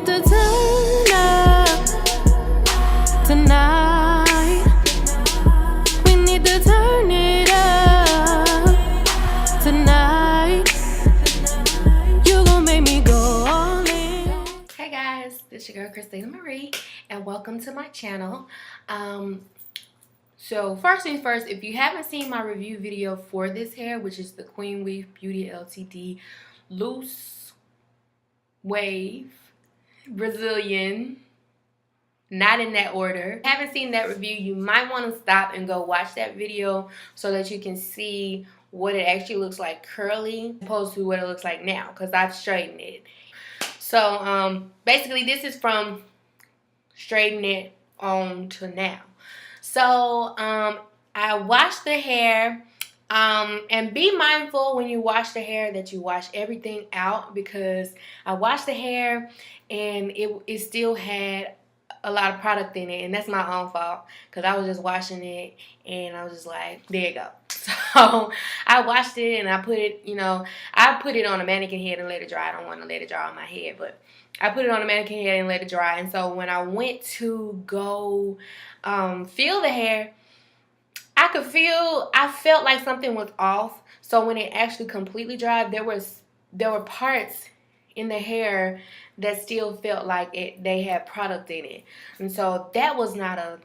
need to turn up tonight. We need to turn it up tonight. You gon' make me go all in. Hey guys, this is your girl Christina Marie, and welcome to my channel. So first things first, if you haven't seen my review video for this hair, which is the Queen Weave Beauty LTD Loose Wave Brazilian, not in that order. If you haven't seen that review, you might want to stop and go watch that video so that you can see what it actually looks like curly opposed to what it looks like now, because I've straightened it. So basically this is from straighten it on to now. So I wash the hair, and be mindful when you wash the hair that you wash everything out, because I washed the hair and it still had a lot of product in it, and that's my own fault because I was just washing it and I was just like, there you go. So I washed it and I put it, I put it on a mannequin head and let it dry. I don't want to let it dry on my head, but I put it on a mannequin head and let it dry. And so when I went to go feel the hair, I felt like something was off. So when it actually completely dried, there were parts in the hair that still felt like they had product in it. And so that wasn't a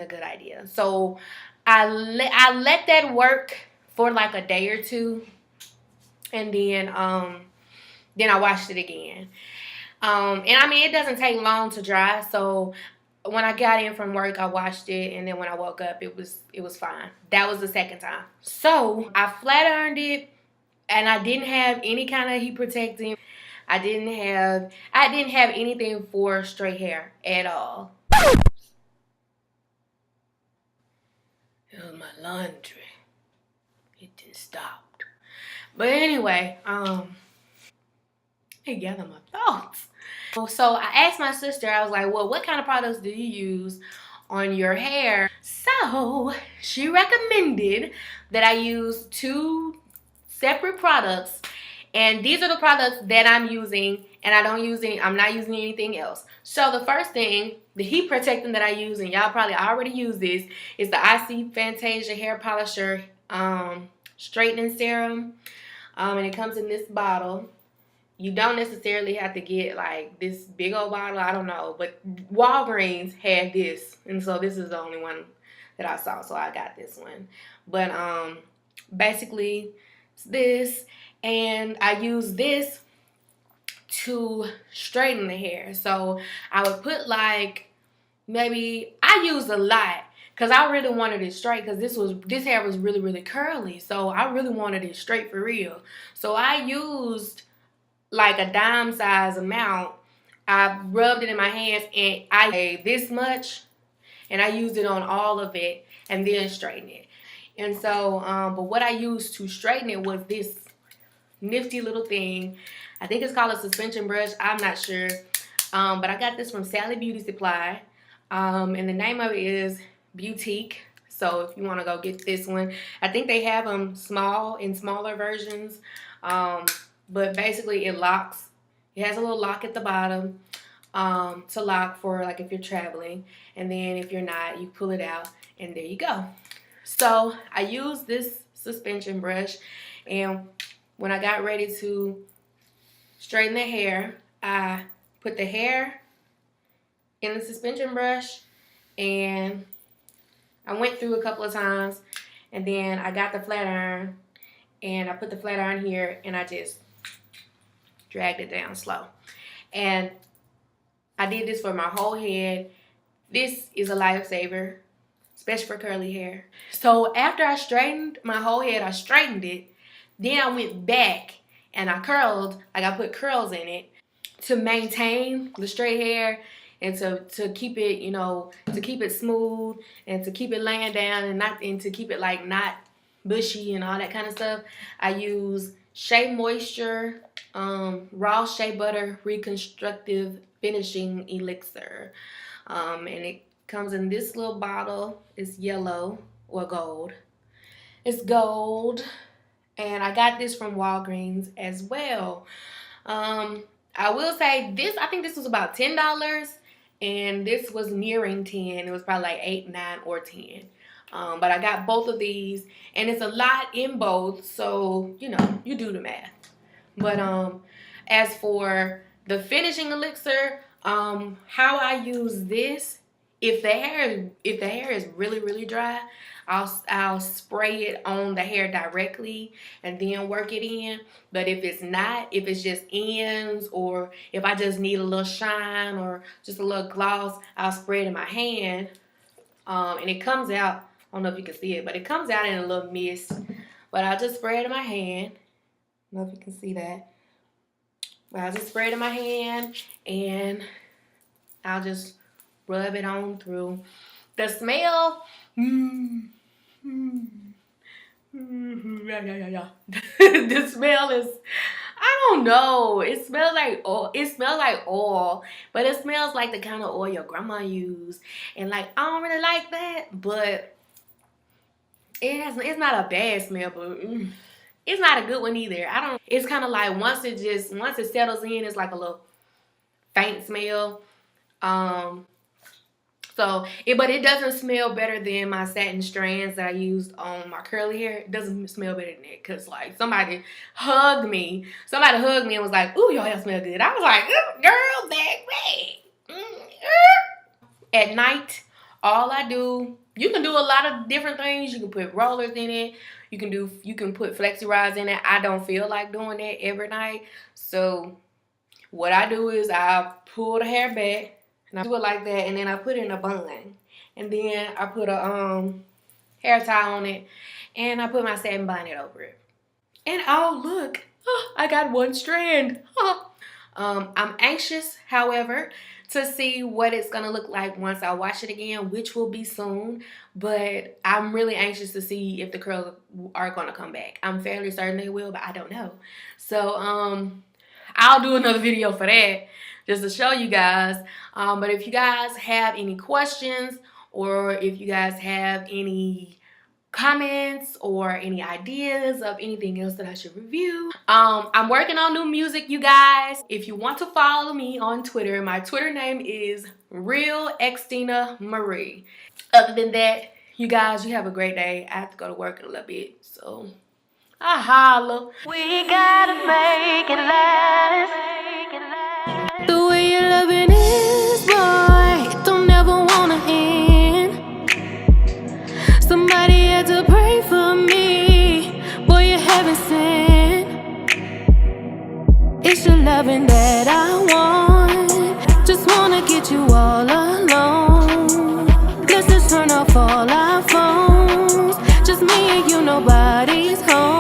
good idea. So I let that work for like a day or two, and then I washed it again. And I mean, it doesn't take long to dry. So when I got in from work, I washed it, and then when I woke up, it was fine. That was the second time. So I flat ironed it, and I didn't have any kind of heat protectant. I didn't have anything for straight hair at all. It was my laundry. It just stopped. But anyway, I gather my thoughts. So I asked my sister, I was like, well, what kind of products do you use on your hair? So she recommended that I use 2 separate products, and these are the products that I'm using, and I'm not using anything else. So the first thing, the heat protectant that I use, and y'all probably already use this, is the Fantasia hair polisher straightening serum, and it comes in this bottle. You don't necessarily have to get like this big old bottle, I don't know, but Walgreens had this, and so this is the only one that I saw, so I got this one. But basically it's this, and I use this to straighten the hair. So I would put like, maybe, I used a lot because I really wanted it straight, because this hair was really, really curly, so I really wanted it straight for real. So I used like a dime size amount. I rubbed it in my hands, and I gave this much, and I used it on all of it, and then straightened it. And so but what I used to straighten it was this nifty little thing. I think it's called a suspension brush, I'm not sure, but I got this from Sally Beauty Supply, and the name of it is Boutique. So if you want to go get this one, I think they have them smaller versions, but basically it locks. It has a little lock at the bottom to lock for like if you're traveling, and then if you're not, you pull it out, and there you go. So I used this suspension brush, and when I got ready to straighten the hair, I put the hair in the suspension brush, and I went through a couple of times, and then I got the flat iron, and I put the flat iron here, and I just dragged it down slow. And I did this for my whole head. This is a lifesaver, especially for curly hair. So after I straightened my whole head, I straightened it. Then I went back and I curled, like I put curls in it to maintain the straight hair, and to keep it, to keep it smooth, and to keep it laying down, and to keep it like not bushy and all that kind of stuff. I use Shea Moisture Raw Shea Butter Reconstructive Finishing Elixir, and it comes in this little bottle. It's yellow or gold. It's gold, and I got this from Walgreens as well. I will say this, I think this was about $10, and this was nearing 10. It was probably like 8, 9, or 10. But I got both of these, and it's a lot in both, so you know, you do the math. But as for the finishing elixir, how I use this, if the hair is really dry, I'll spray it on the hair directly and then work it in. But if it's not, if it's just ends, or if I just need a little shine or just a little gloss, I'll spray it in my hand. And it comes out, I don't know if you can see it, but it comes out in a little mist. But I'll just spray it in my hand. I don't know if you can see that. But I'll just spray it in my hand and I'll just rub it on through. The smell, the smell is, I don't know. It smells like oil. It smells like oil, but it smells like the kind of oil your grandma used. And like, I don't really like that, but it's not a bad smell, but it's not a good one either. It's kind of like once it settles in, it's like a little faint smell. But it doesn't smell better than my satin strands that I used on my curly hair. It doesn't smell better than that, because like somebody hugged me and was like, "Ooh, your hair smell good." I was like, "Girl, back. At night, all I do, you can do a lot of different things. You can put rollers in it. You can put flexi rods in it. I don't feel like doing that every night. So what I do is I pull the hair back and I do it like that, and then I put it in a bun. And then I put a hair tie on it, and I put my satin bonnet over it. And oh look, I got one strand. I'm anxious, however, to see what it's gonna look like once I wash it again, which will be soon. But I'm really anxious to see if the curls are gonna come back. I'm fairly certain they will, but I don't know. So I'll do another video for that, just to show you guys. But if you guys have any questions, or if you guys have any comments or any ideas of anything else that I should review, I'm working on new music, you guys. If you want to follow me on Twitter, my Twitter name is Real Christina Marie. Other than that, you guys, you have a great day. I have to go to work in a little bit, so I holla. We gotta make it last. The way you're loving is, boy, it don't ever wanna end. Somebody had to pray for me. Boy, you heaven sent. It's your loving that I want. Just wanna get you all alone. Let's just turn off all our phones. Just me and you, nobody's home.